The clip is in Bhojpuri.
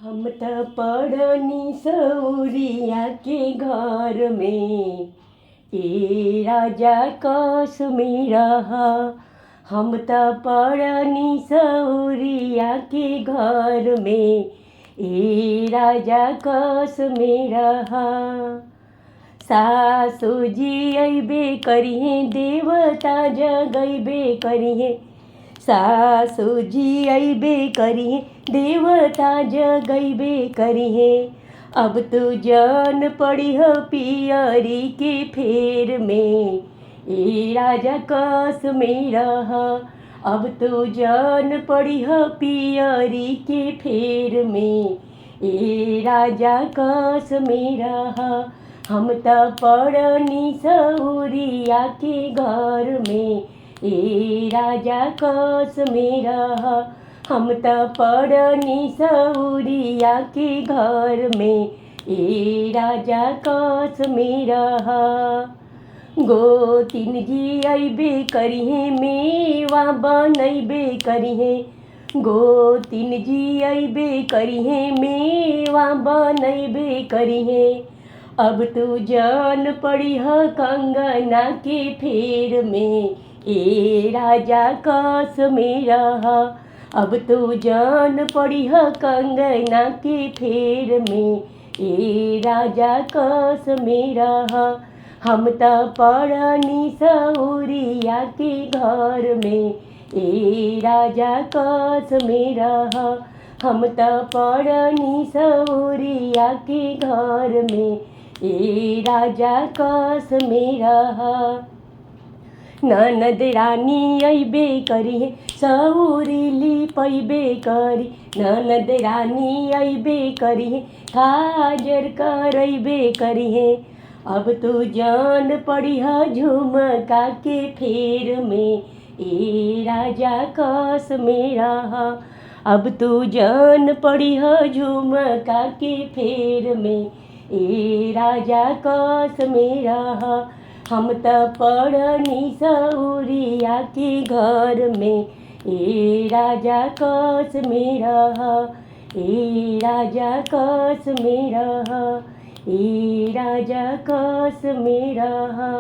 हम त पड़नी सौरिया के घर में, ए राजा कश्मीर रहा। हम त पड़नी सौरिया के घर में, ए राजा कश्मीर रहा। सासु जी अइबे करिहे, देवता जगैबे करिहे। सासु जी अइबे करिहे, देवता जगैबे करिहे। अब तू जान पड़िह पियरी के फेर में, ए राजा कश्मीर रहा। अब तू जान पड़िह पियरी के फेर में, ए राजा कश्मीर रहा। हम त पड़नी सौरिया के घर में, ए राजा कश्मीर रहा। हम त पड़नी सौरिया के घर में, ए राजा कश्मीर रहा। गोतिन जी अइबे करिहे, मेवा बनैबे करिहे। गोतिन जी अइबे करिहे, मेवा बनैबे करिहे। अब तू जान पड़िह कंगना के फेर में, ए राजा कश्मीर रहा। अब तू जान पड़िह कंगना के फेर में, ए राजा कश्मीर रहा। हम त पड़नी सौरिया के घर में, ए राजा कश्मीर रहा। हम त पड़नी सौरिया के घर में, ए राजा कश्मीर रहा। ननद रानी अइबे करिहे, सौरी लिपैबे करी। ननद रानी अइबे करिहे, काजर करैबे करिहे। अब तू जान पड़िह झुमका के फेर में, ए राजा कश्मीर रहा। अब तू जान पड़िह झुमका के फेर में, ए राजा कश्मीर रहा। हम त पड़नी सौरिया के घर में, ए राजा कश्मीर रहा। ए राजा कश्मीर रहा, ए राजा कश्मीर रहा।